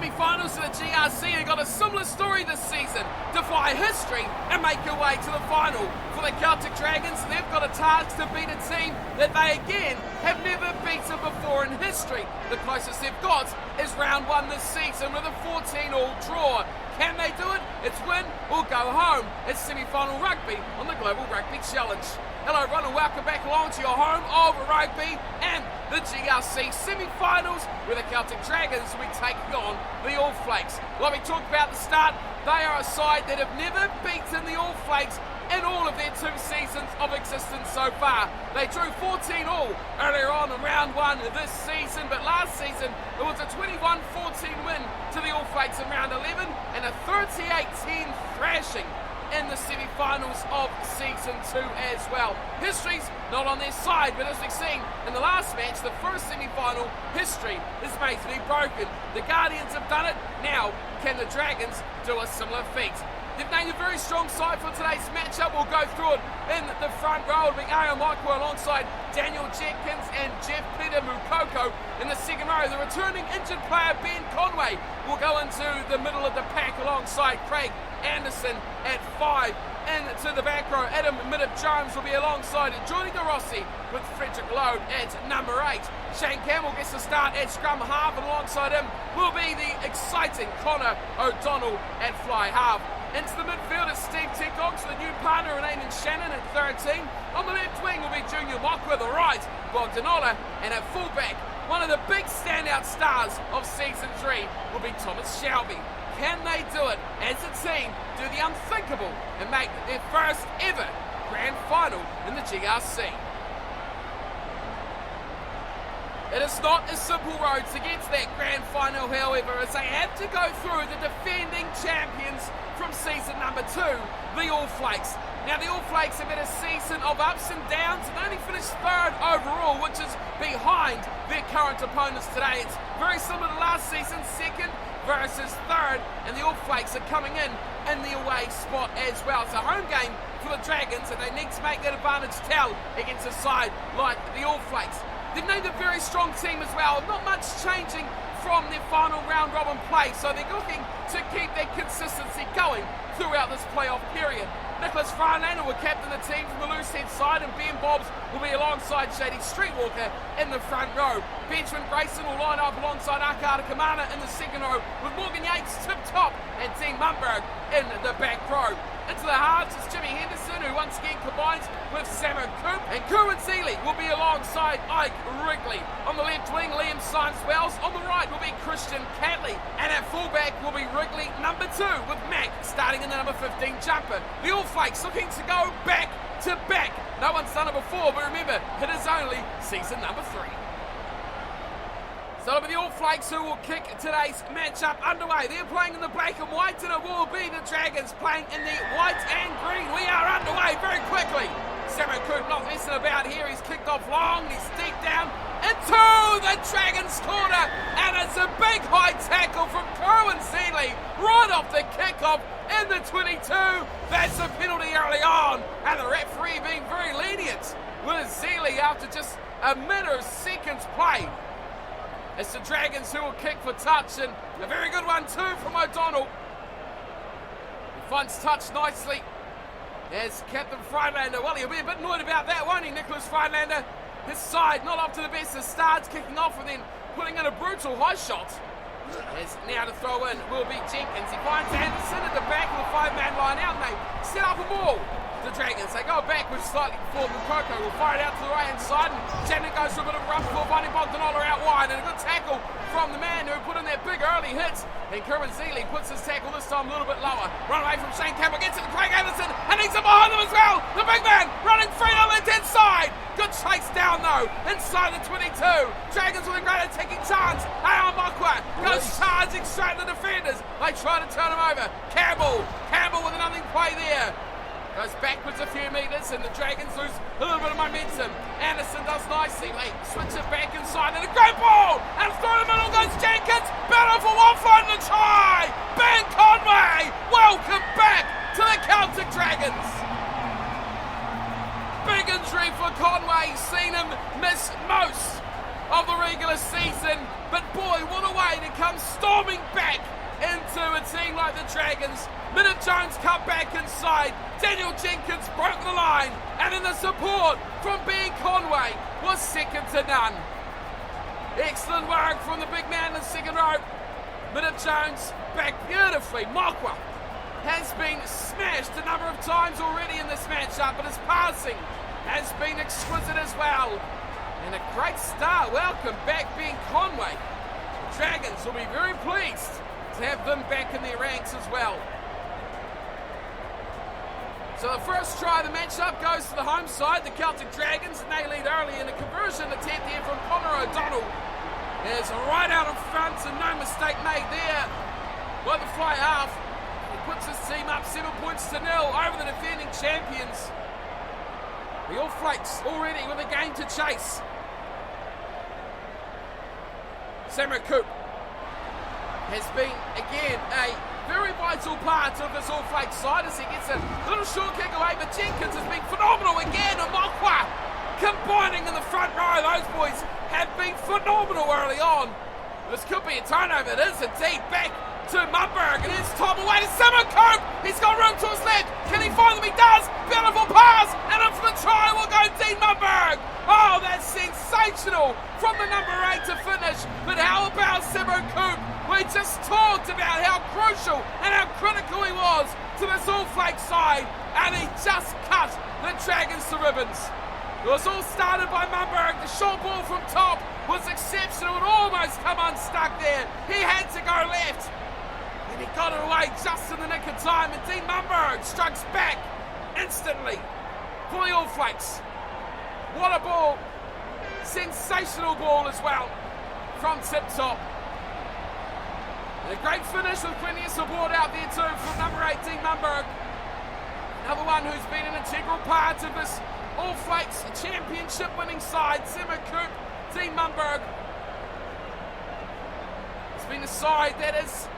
semi-finals of the GRC have got a similar story this season. Defy history and make your way to the final. For the Celtic Dragons, they've got a task to beat a team that they again have never beaten before in history. The closest they've got is round one this season with a 14-all draw. Can they do it? It's win or go home. It's semi-final rugby on the Global Rugby Challenge. Hello everyone and welcome back along to your home of rugby and the GRC semi-finals where the Celtic Dragons will be taking on the All Flakes. Like we talked about at the start, they are a side that have never beaten the All Flakes in all of their 2 seasons of existence so far. They drew 14-all earlier on in round one of this season, but last season it was a 21-14 win to the All Flakes in round 11 and a 38-10 thrashing in the semi-finals of season 2 as well. History's not on their side, but as we've seen in the last match, the first semi-final, history is made to be broken. The Guardians have done it. Now, can the Dragons do a similar feat? They've named a very strong side for today's matchup. We'll go through it in the front row. It'll be Aaron Michael alongside Daniel Jenkins and Jeff Peter Mukoko. In the second row, the returning injured player Ben Conway will go into the middle of the pack alongside Craig Anderson at 5. Into the back row, Adam Middop-Jones will be alongside Johnny DeRossi with Frederick Lowe at number 8. Shane Campbell gets the start at scrum half, and alongside him will be the exciting Connor O'Donnell at fly half. Into the midfield is Steve Ticox, the new partner in Aidan Shannon at 13. On the left wing will be Junior Mockwa, the right Bogdanola, and at fullback, one of the big standout stars of season 3 will be Thomas Shelby. Can they do it as a team, do the unthinkable and make their first ever grand final in the GRC? It is not a simple road to get to that grand final, however, as they have to go through the defending champions from season number 2, the All Flakes. Now the All Flakes have had a season of ups and downs and only finished 3rd overall, which is behind their current opponents today. It's very similar to last season, 2nd versus 3rd, and the All Flakes are coming in the away spot as well. It's a home game for the Dragons and they need to make that advantage tell against a side like the All Flakes. They've named a very strong team as well, not much changing from their final round robin play, so they're looking to keep their consistency going throughout this playoff period. Nicholas Farlander will captain the team from the loose head side, and Ben Bobbs will be alongside Shady Streetwalker in the front row. Benjamin Grayson will line up alongside Akata Kamana in the second row, with Morgan Yates tip top and Dean Mumberg in the back row. Into the halves is Jimmy Henderson, who once again combines with Samo Coop, and Kerwin Seeley will be alongside Ike Wrigley. On the left wing, Liam Science-Wells. On the right will be Christian Catley, and at fullback will be Wrigley number 2, with Mac starting in the number 15 jumper. The All Flakes looking to go back to back. No one's done it before, but remember, it is only season number 3. So it'll be the All Flakes who will kick today's matchup underway. They're playing in the black and white, and it will be the Dragons playing in the white and green. We are underway very quickly. Samo Coop not messing about here. He's kicked off long. He's deep down into the Dragons' corner, and it's a big high tackle from Kerwin Seeley right off the kickoff in the 22. That's a penalty early on, and the referee being very lenient with Seeley after just a minute of seconds play. It's the Dragons who will kick for touch, and a very good one too from O'Donnell. He finds touch nicely as Captain Friedlander. Well, he'll be a bit annoyed about that, won't he, Nicholas Friedlander? His side not up to the best. It starts kicking off and then putting in a brutal high shot. As now to throw in will be Jenkins. He finds Anderson at the back of the 5-man line out, and they set up a ball. The Dragons, they go backwards slightly before Mukoko will fire it out to the right hand side, and Shannon goes for a bit of rough for finding Bogdanola out wide, and a good tackle from the man who put in that big early hit. And Kerwin Seeley puts his tackle this time a little bit lower. Run away from Shane Campbell, gets it to Craig Anderson, and he's up behind them as well. The big man running free on the left hand side. Good chase down though, inside the 22. Dragons with a great attacking chance. Aaron Mockwa goes charging straight to the defenders. They try to turn him over. Campbell with a nothing play there. Goes backwards a few metres, and the Dragons lose a little bit of momentum. Anderson does nicely. They switch it back inside, and a great ball! And through the middle goes Jenkins. Battle for one front and a try! Ben Conway! Welcome back to the Celtic Dragons! Big injury for Conway. Seen him miss most of the regular season. But boy, what a way to come storming back into a team like the Dragons. Minute Jones cut back inside. Daniel Jenkins broke the line. And then the support from Ben Conway was second to none. Excellent work from the big man in the second row. Minute Jones back beautifully. Mokwa has been smashed a number of times already in this matchup, but his passing has been exquisite as well. And a great start. Welcome back, Ben Conway. The Dragons will be very pleased to have them back in their ranks as well. So the first try of the matchup goes to the home side, the Celtic Dragons, and they lead early in a conversion attempt here from Connor O'Donnell. Is right out in front, and no mistake made there by the fly half. He puts his team up 7 points to 0 over the defending champions. The All Flakes already with a game to chase. Samuel Coop has been, again, a very vital part of this All Flakes side as he gets a little short kick away, but Jenkins has been phenomenal again, and Mokwa combining in the front row. Those boys have been phenomenal early on. This could be a turnover. It is indeed. Back to Mumberg, and it's top away to Samuel Coop. He's got room to his left. Can he find them? He does. Beautiful pass, and in for the try will go Dean Mumberg. Oh, that's sensational from the number 8 to finish. But how about Samuel Coop? We just talked about how crucial and how critical he was to this All Flakes side, and he just cut the Dragons to ribbons. It was all started by Mumberg. The short ball from top was exceptional and almost come unstuck there. He had to go left, and he got it away just in the nick of time. And Dean Mumberg strikes back instantly for the All Flakes. What a ball. Sensational ball as well from tip top. And a great finish with plenty of support out there too from number 18, Mumberg. Another one who's been an integral part of this All Flakes championship winning side. Samuel Coop, Dean Mumberg. It's been a side that has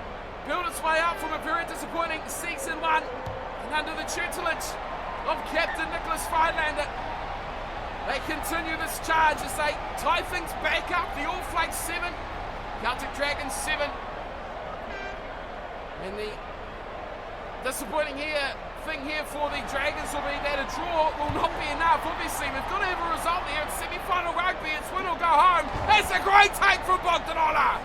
built its way up from a very disappointing season 1, and under the tutelage of Captain Nicholas Friedlander, they continue this charge as they tie things back up. The All Flakes 7, Celtic Dragons 7. And the disappointing thing here for the Dragons will be that a draw will not be enough. Obviously, they've got to have a result here. It's semi-final rugby. It's win or go home. That's a great take from Bogdanola.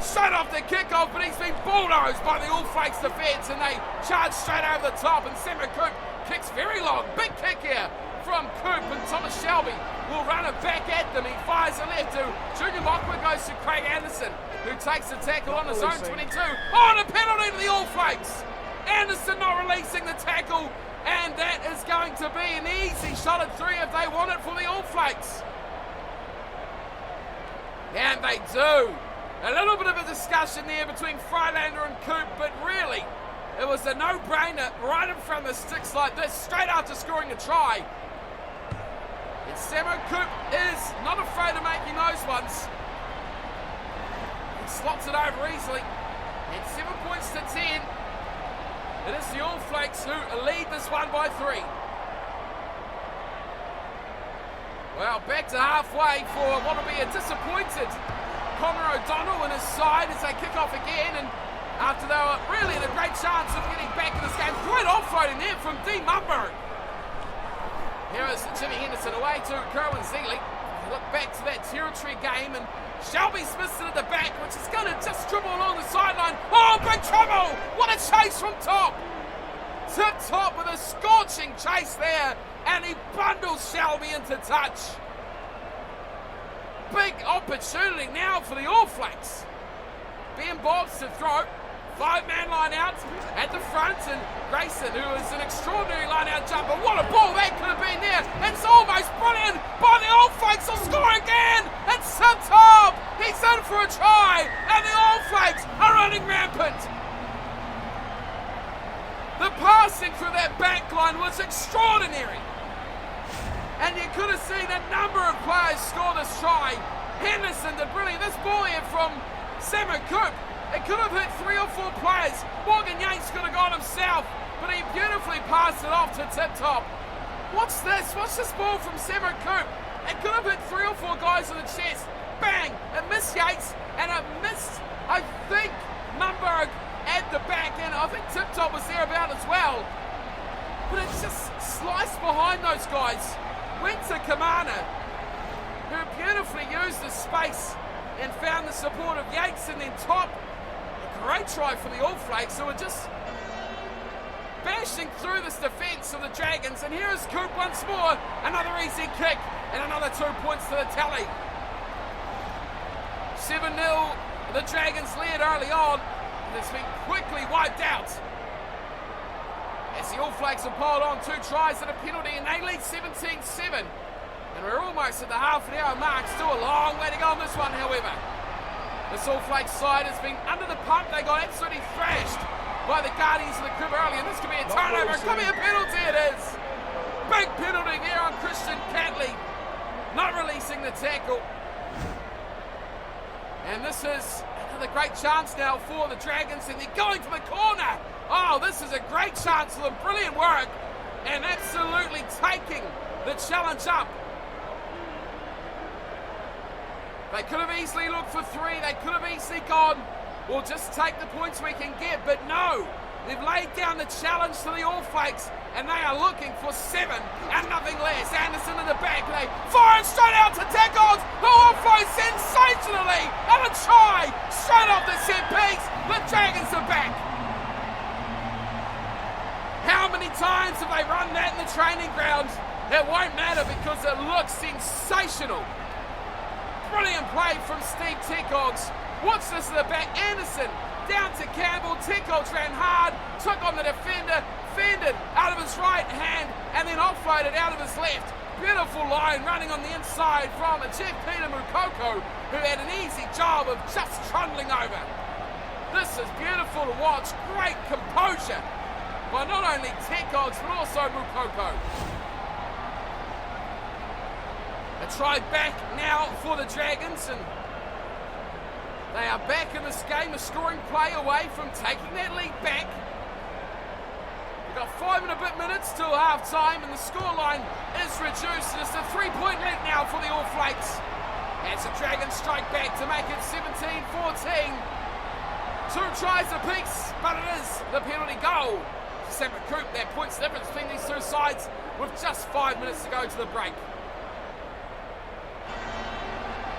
Straight off the kickoff, but he's been bulldozed by the All Flakes defence, and they charge straight over the top. And Samuel Coop kicks very long. Big kick here from Coop, and Thomas Shelby will run it back at them. He fires it left to Junior Mokwa, goes to Craig Anderson, who takes the tackle on his own 22. Oh, and a penalty to the All Flakes. Anderson not releasing the tackle, and that is going to be an easy shot at 3 if they want it for the All Flakes. And they do. A little bit of a discussion there between Friedlander and Coop, but really, it was a no-brainer right in front of the sticks like this, straight after scoring a try. And Samuel Coop is not afraid of making those ones. He slots it over easily. And 7 points to 10. It is the All Flakes who lead this one by 3. Well, back to halfway for what will be a disappointed Connor O'Donnell and his side as they kick off again. And after they were really in a great chance of getting back in this game, great offloading there from Dean Mumberg. Here is Jimmy Henderson away to Kerwin Zeeley. Look back to that territory game, and Shelby Smith's at the back, which is going to just dribble along the sideline. Oh, big trouble! What a chase from top! Tip top with a scorching chase there, and he bundles Shelby into touch. Big opportunity now for the All Flakes. Ben Bobs to throw. 5-man line out at the front, and Grayson, who is an extraordinary line-out jumper. What a ball that could have been there. It's almost brilliant by the All Flakes. Will score again. It's Sim Top. He's in for a try, and the All Flakes are running rampant. The passing through that back line was extraordinary. And you could have seen a number of players score this try. Henderson did brilliant. This ball here from Samuel Coop, it could have hit 3 or 4 players. Morgan Yates could have gone himself, but he beautifully passed it off to Tip Top. What's this? What's this ball from Samuel Coop? It could have hit 3 or 4 guys on the chest. Bang! It missed Yates, and it missed, I think, Mumberg at the back end. I think Tip Top was there about as well. But it just sliced behind those guys. Went to Kamana, who beautifully used the space and found the support of Yates, and then Top. A great try for the All Flakes, who were just bashing through this defence of the Dragons. And here is Coop once more. Another easy kick and another 2 points to the tally. 7-0, the Dragons led early on. It's been quickly wiped out as the All Flakes have piled on 2 tries and a penalty, and they lead 17-7. And we're almost at the half an hour mark. Still a long way to go on this one, however. This All Flakes side has been under the pump. They got absolutely thrashed by the Guardians of the crib early, and this could be a turnover. It could be a penalty. It is. Big penalty there on Christian Catley, not releasing the tackle. And this is another great chance now for the Dragons, and they're going for the corner. Oh, this is a great chance for them. Brilliant work, and absolutely taking the challenge up. They could have easily looked for 3. They could have easily gone, we'll just take the points we can get. But no, they've laid down the challenge to the All Flakes, and they are looking for 7 and nothing less. Anderson in the back. They fire straight out to tackles. The All Flakes sensationally, and a try straight off the set piece. The Dragons are back. How many times have they run that in the training ground? It won't matter because it looks sensational. Brilliant play from Steve Tekogs. Watch this in the back. Anderson down to Campbell. Tekogs ran hard, took on the defender, fended out of his right hand, and then offloaded out of his left. Beautiful line running on the inside from Jeff Peter Mukoko, who had an easy job of just trundling over. This is beautiful to watch. Great composure by not only Tekogs but also Mukoko. A try back now for the Dragons, and they are back in this game, a scoring play away from taking that lead back. We've got 5 and a bit minutes till half time, and the scoreline is reduced. It's a 3-point lead now for the All Flakes as the Dragons strike back to make it 17-14. 2 tries apiece, but it is the penalty goal to Sam Coop that points the difference between these 2 sides with just 5 minutes to go to the break.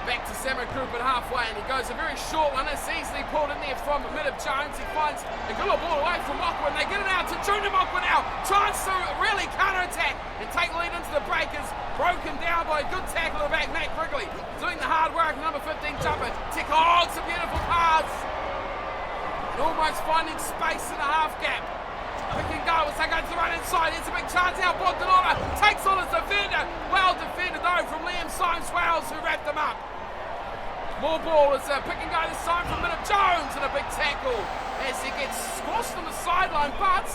Back to Sam Coop at halfway, and he goes a very short one. It's easily pulled in there from the mid of Jones. He finds a good ball away from Mockwa, and they get it out to Junior Mockwa now. Chance to really counter-attack and take the lead into the breakers. Broken down by a good tackle at the back. Matt Wrigley doing the hard work. Number 15 jumper. Tekogs, a beautiful pass. And almost finding space in the half gap. Pick and go as they go to the right inside. It's a big chance now. Bogdanova takes on his defender. Well defended though from Liam Symes-Wales, who wrapped them up. More ball as a pick and go this time from Minute Jones, and a big tackle as he gets squashed on the sideline, but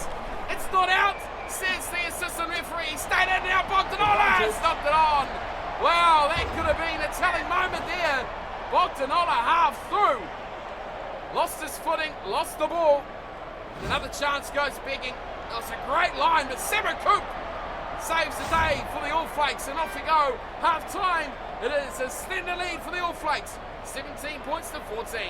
it's not out, says the assistant referee. Stayed in now, Bogdanola stopped it on. Wow, that could have been a telling moment there. Bogdanola half through. Lost his footing, lost the ball. Another chance goes begging. It was a great line, but Seba Coop saves the day for the All Flakes, and off we go. Half time. It is a slender lead for the All Flakes. 17 points to 14.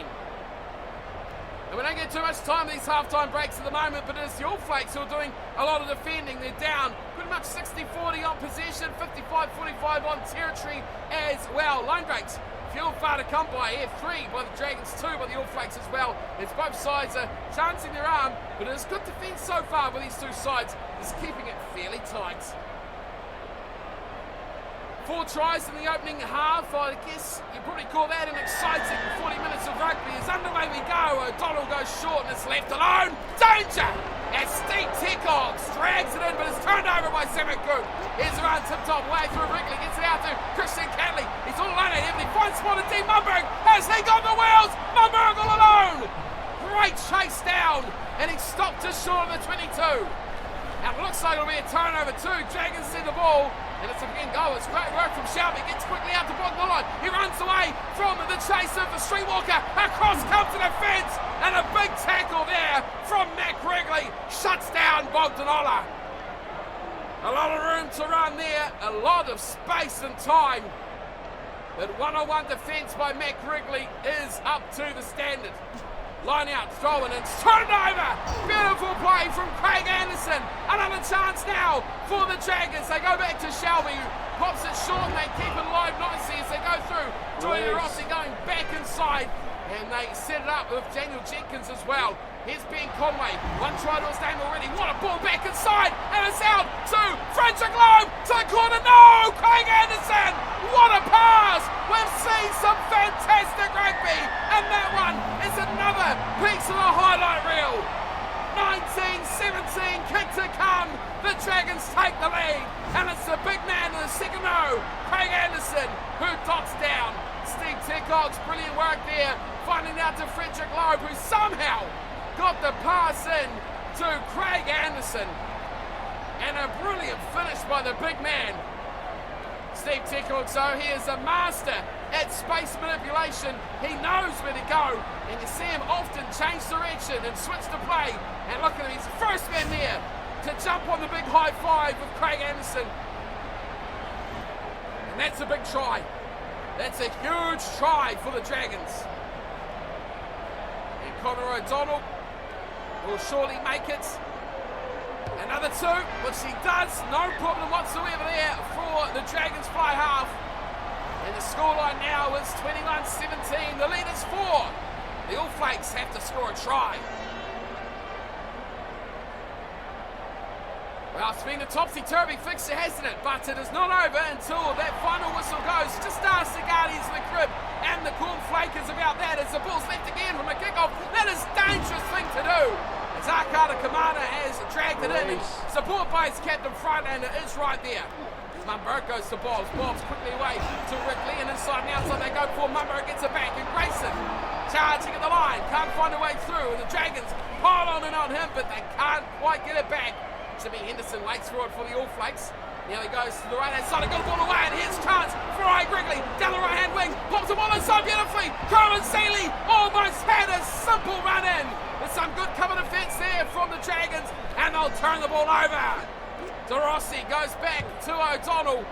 And we don't get too much time these halftime breaks at the moment, but it is the All Flakes who are doing a lot of defending. They're down pretty much 60-40 on possession, 55-45 on territory as well. Line breaks, few and far to come by here. 3 by the Dragons, 2 by the All Flakes as well. It's both sides are chancing their arm, but it is good defence so far by these 2 sides. It's keeping it fairly tight. 4 tries in the opening half. I guess you probably call that an exciting 40 minutes of rugby. As underway we go, O'Donnell goes short and is left alone. Danger! As Steve Tekogs drags it in, but it's turned over by Samaku. Here's around tip-top way through Wrigley, gets it out to Christian Catley. He's all alone at him, he finds spotted D. Mumberg. Has he got the wheels? Mumberg all alone! Great chase down, and he stopped just short of the 22. And it looks like it'll be a turnover too. Dragons see the ball. And it's a big goal. It's great work from Shelby. Gets quickly out to Bogdanova. He runs away from the chase of the Streetwalker. Across comes to the fence. And a big tackle there from Mac Wrigley. Shuts down Bogdanova. A lot of room to run there, a lot of space and time. But one-on-one defence by Mac Wrigley is up to the standard. Line out, throw in and turned over. Beautiful play from Craig Anderson. Another chance now for the Dragons. They go back to Shelby, who pops it short and they keep it alive nicely as they go through. Joey Rossi going back inside. And they set it up with Daniel Jenkins as well. Here's Ben Conway. One try to his name already. What a ball back inside. And it's out to Frederick Loeb to the corner. No! Craig Anderson! What a pass! We've seen some fantastic rugby. And that one is another piece of the highlight reel. 19-17, kick to come. The Dragons take the lead. And it's the big man in the second row, Craig Anderson, who dots down. Steve Tickcock's brilliant work there, finding out to Frederick Loeb, who somehow got the pass in to Craig Anderson. And a brilliant finish by the big man. Steve Tickcock, so he is a master at space manipulation. He knows where to go, and you see him often change direction and switch to play. And look at him, he's the first man there to jump on the big high five with Craig Anderson. And that's a big try. That's a huge try for the Dragons. And Connor O'Donnell will surely make it. Another two, which he does, no problem whatsoever there for the Dragons fly half. And the scoreline now is 21-17. The lead is 4. The All Flakes have to score a try. Well, it's been a topsy-turvy fixture, hasn't it? But it is not over until that final whistle goes. Just ask the Guardians of the Crib and the Cornflakers about that as the ball's left again from a kick-off. That is a dangerous thing to do. As Akata Kamana has dragged it in. Support by his captain Freilander is right there. Mumberg goes to Bobs. Bobs quickly away to Rickley, and inside and outside they go for Mumberg, gets it back, and Grayson charging at the line. Can't find a way through, and the Dragons pile on and on him, but they can't quite get it back. Jimmy Henderson waits for it for the All Flakes. Now he goes to the right-hand side and got the ball away, and here's a chance for Ike Wrigley down the right-hand wing. Pops the ball inside beautifully. Coleman Seeley almost had a simple run in. There's some good cover defence there from the Dragons, and they'll turn the ball over. De Rossi goes back to O'Donnell,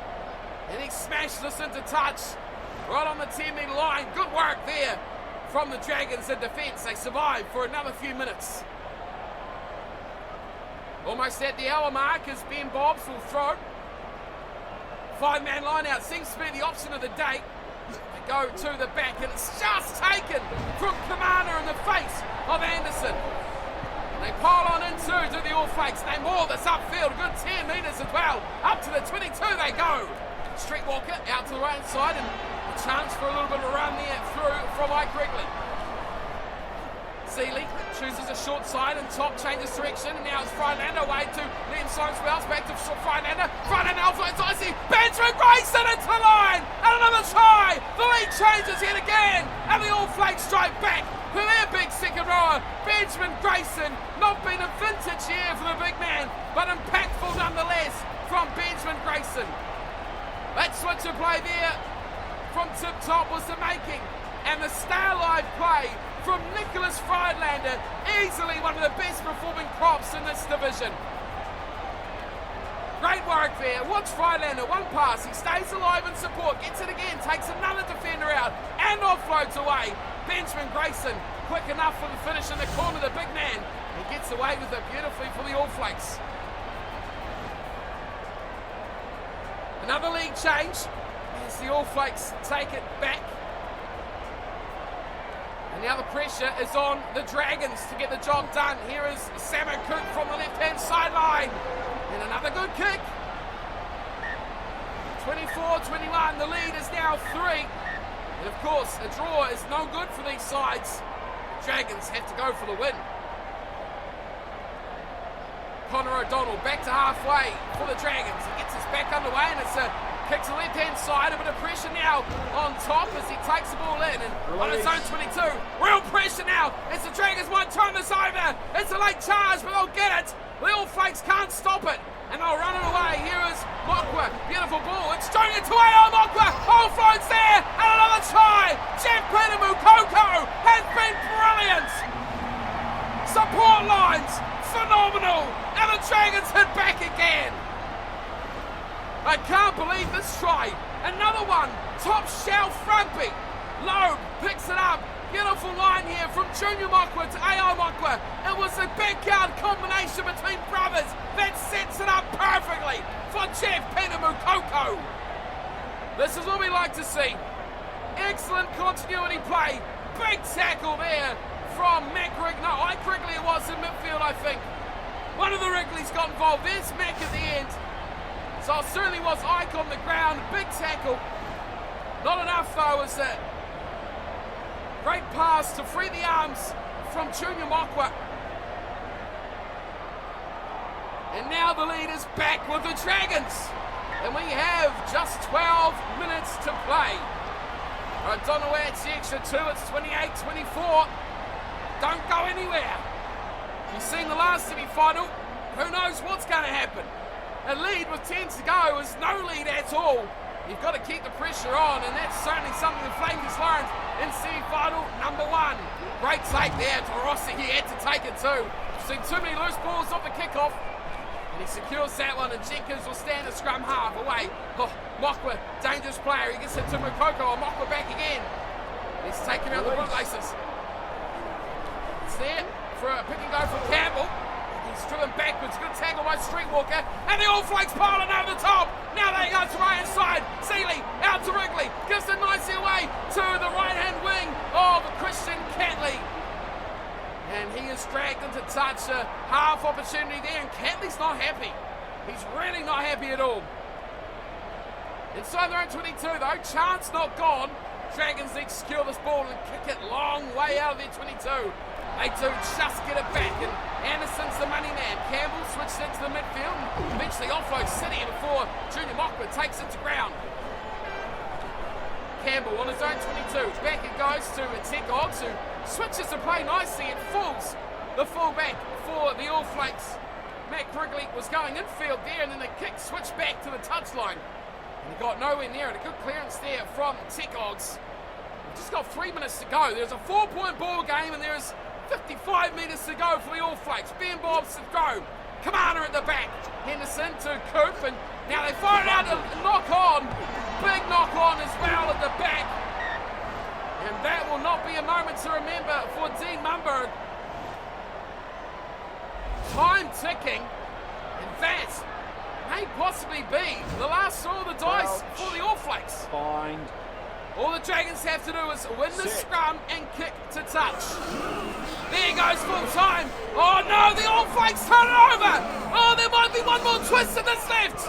and he smashed this into touch right on the 10-metre line. Good work there from the Dragons in defence. They survive for another few minutes. Almost at the hour mark as Ben Bobs will throw. 5-man line out seems to be the option of the day. They go to the back and it's just taken from Commander in the face of Anderson. And they pile on into the All Flakes. They maul this upfield, a good 10 metres as well. Up to the 22 they go. Streetwalker out to the right side and a chance for a little bit of a run there through from Ike Wrigley. Seeley chooses a short side and top changes direction, and now it's Freilander away to Liam Soames-Wells, back to Freilander. Freilander offloads icy, Benjamin Grayson into the line, and another try. The lead changes yet again, and the All Flakes strike back for their big second rower. Benjamin Grayson, not been a vintage year for the big man, but impactful nonetheless from Benjamin Grayson. That switch of play there from Tip Top was the making, and the star-live play from Nicholas Freilander, easily one of the best performing props in this division. Great work there. Watch Freilander, one pass, he stays alive in support, gets it again, takes another defender out, and offloads away. Benjamin Grayson, quick enough for the finish in the corner, the big man. He gets away with it beautifully for the All Flakes. Another league change as the All Flakes take it back. And now the pressure is on the Dragons to get the job done. Here is Sam Cook from the left-hand sideline. And another good kick. 24-21, the lead is now 3. And of course, a draw is no good for these sides. The Dragons have to go for the win. Connor O'Donnell back to halfway for the Dragons. He gets his back underway and it's a kick to the left-hand side. A bit of pressure now on top as he takes the ball in. And on his own 22, real pressure now as the Dragons might turn this over. It's a late charge, but they'll get it. The All Flakes can't stop it. And they'll run it away. Here is Mokwa. Beautiful ball. It's strung into A.O. Mokwa. Offloads there. And another try. Jeff Peter Mukoko has been brilliant. Support lines. Phenomenal. And the Dragons hit back again. I can't believe this try. Another one. Top shelf rugby. Loeb picks it up. Beautiful line here from Junior Mokwa to A.O. Mokwa. It was a backyard combination between brothers that sets it up perfectly for Jeff Peter Mukoko. This is what we like to see. Excellent continuity play. Big tackle there from Mac Wrigley. No, Ike Wrigley it was in midfield, I think. One of the Wrigleys got involved. There's Mac at the end. So it certainly was Ike on the ground. Big tackle. Not enough though, is it? Great pass to free the arms from Junior Mokwa. And now the lead is back with the Dragons. And we have just 12 minutes to play. O'Donnell adds the extra 2. It's 28-24. Don't go anywhere. You've seen the last semi-final. Who knows what's going to happen? A lead with 10 to go is no lead at all. You've got to keep the pressure on, and that's certainly something the Flakes has learned in semi-final number 1. Great take there to Rossi. He had to take it too. Seen too many loose balls off the kickoff, and he secures that one, and Jenkins will stand the scrum half away. Oh, Mokwa, dangerous player. He gets it to Mukoko, and Mokwa back again. He's taking out the bootlaces. It's there for a pick and go from Campbell. He's driven backwards. Good tackle by Streetwalker. And the All Flakes piling over the top. Now they go to right hand side. Seeley out to Wrigley. Gives it nicely away to the right hand wing of Christian Catley. And he is dragged into touch. A half opportunity there. And Catley's not happy. He's really not happy at all. Inside their own 22 though. Chance not gone. Dragons need to secure this ball and kick it long way out of their 22. They do just get it back, and Anderson's the money man. Campbell switched into the midfield and eventually offloads City before Junior Mokwa takes it to ground. Campbell on his own 22. Back it goes to Tekogs, who switches the play nicely and fools the fullback for the All Flakes. Mac Wrigley was going infield there, and then the kick switched back to the touchline. And he got nowhere near it. A good clearance there from Tekogs. We've just got 3 minutes to go. There's a 4-point ball game, and there's 55 metres to go for the All Flakes. Ben Bob's to throw. Commander at the back. Henderson to Coop, and now they fire it out to knock on. Big knock on as well at the back. And that will not be a moment to remember for Dean Mumberg. Time ticking, and that may possibly be the last throw of the dice for the All Flakes. Find. All the Dragons have to do is win the scrum and kick to touch. There goes full time. Oh no, the All Flakes turn it over. Oh, there might be one more twist in this left.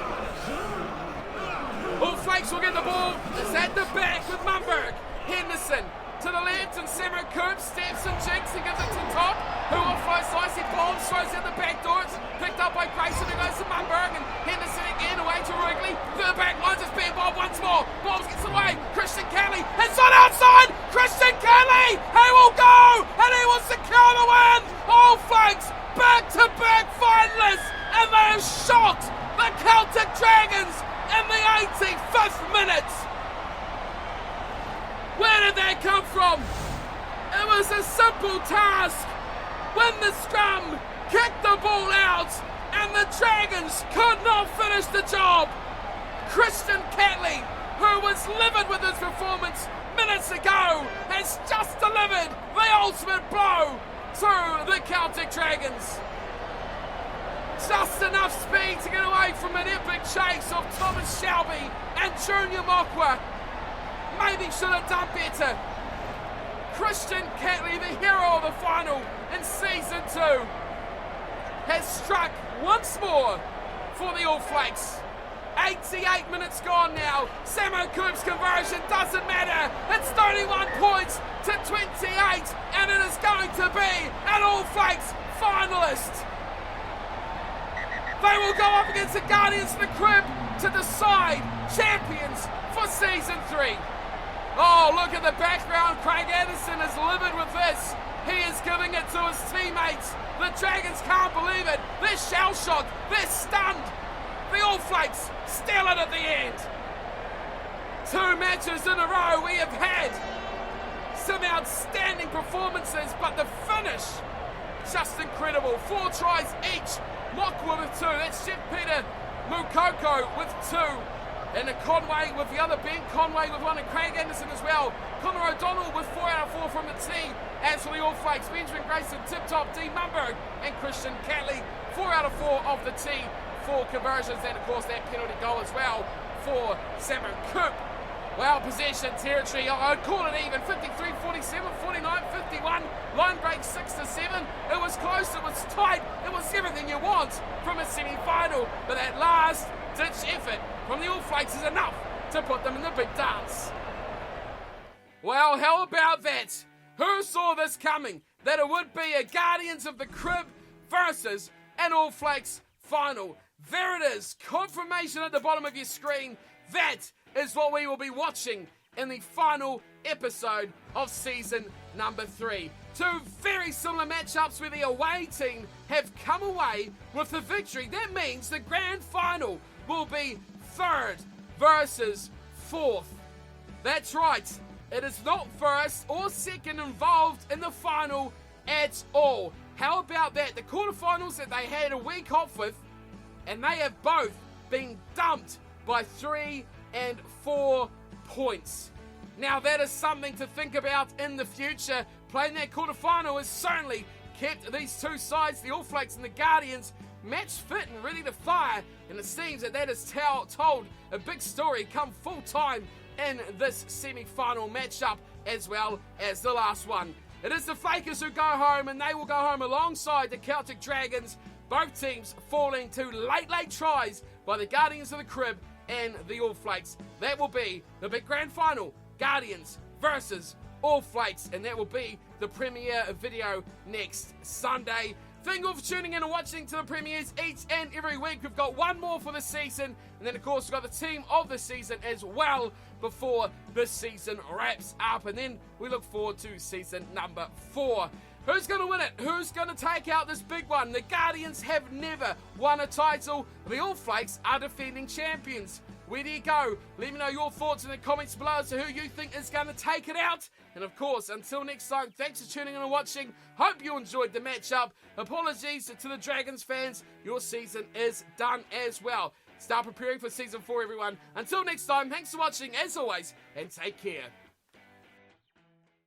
All Flakes will get the ball. It's at the back with Mumberg. Henderson to the left, and Samara Coop steps and jigs and gives it to top, who offloads nicely. Bombs throws out the back door. It's picked up by Grayson, who goes to Mumberg, and Henderson again away to Wrigley. To the back lines, it's Ben Bob once more. Bombs gets away. Christian Catley, inside outside. Christian Catley, he will go, and he will secure the win. All Flakes back-to-back finalists, and they have shocked the Celtic Dragons in the 85th minute. Where did that come from? It was a simple task. Win the scrum, kick the ball out, and the Dragons could not finish the job. Christian Catley, who was livid with his performance minutes ago, has just delivered the ultimate blow to the Celtic Dragons. Just enough speed to get away from an epic chase of Thomas Shelby and Junior Mokwa. Maybe should have done better. Christian Catley, the hero of the final in Season 2, has struck once more for the All Flakes. 88 minutes gone now. Samo Coop's conversion doesn't matter. It's 31 points to 28, and it is going to be an All Flakes finalist. They will go up against the Guardians of the Crib to decide champions for Season 3. Oh, look at the background. Craig Anderson is livid with this. He is giving it to his teammates. The Dragons can't believe it. They're shell-shocked. They're stunned. The All Flakes steal it at the end. 2 matches in a row we have had some outstanding performances, but the finish, just incredible. 4 tries each. Mokwa with 2. That's Jeff Peter Mukoko with 2. And Conway with the other Ben Conway with 1, and Craig Anderson as well. Connor O'Donnell with 4 out of 4 from the tee. As for the All Flakes, Benjamin Grayson, Tip Top, D Mumbo, and Christian Catley, 4 out of 4 of the tee for conversions. And of course that penalty goal as well for Samo Coop. Well, possession territory, I'd call it even, 53, 47, 49, 51, line break 6 to 7. It was close, it was tight, it was everything you want from a semi-final, but that last ditch effort from the All Flakes is enough to put them in the big dance. Well, how about that? Who saw this coming? That it would be a Guardians of the Crib versus an All Flakes final. There it is, confirmation at the bottom of your screen. That is what we will be watching in the final episode of season number 3. 2 very similar matchups where the away team have come away with the victory. That means the grand final will be 3rd versus 4th. That's right, it is not 1st or 2nd involved in the final at all. How about that? The quarterfinals that they had a week off with, and they have both been dumped by 3 and 4 points. Now that is something to think about in the future. Playing that quarterfinal has certainly kept these two sides, the All Flakes and the Guardians, match fit and ready to fire, and it seems that has told a big story come full time in this semi-final matchup as well as the last one. It is the Flakers who go home, and they will go home alongside the Celtic Dragons, both teams falling to late tries by the Guardians of the Crib and the All Flakes. That will be the big grand final, Guardians versus All Flakes, and that will be the premiere video next Sunday. Thank you all for tuning in and watching to the premieres each and every week. We've got one more for the season, and then of course we've got the team of the season as well before this season wraps up, and then we look forward to season number 4. Who's going to win it? Who's going to take out this big one? The Guardians have never won a title. The All Flakes are defending champions. Where do you go? Let me know your thoughts in the comments below as to who you think is going to take it out. And of course, until next time, thanks for tuning in and watching. Hope you enjoyed the matchup. Apologies to the Dragons fans. Your season is done as well. Start preparing for season 4, everyone. Until next time, thanks for watching as always, and take care.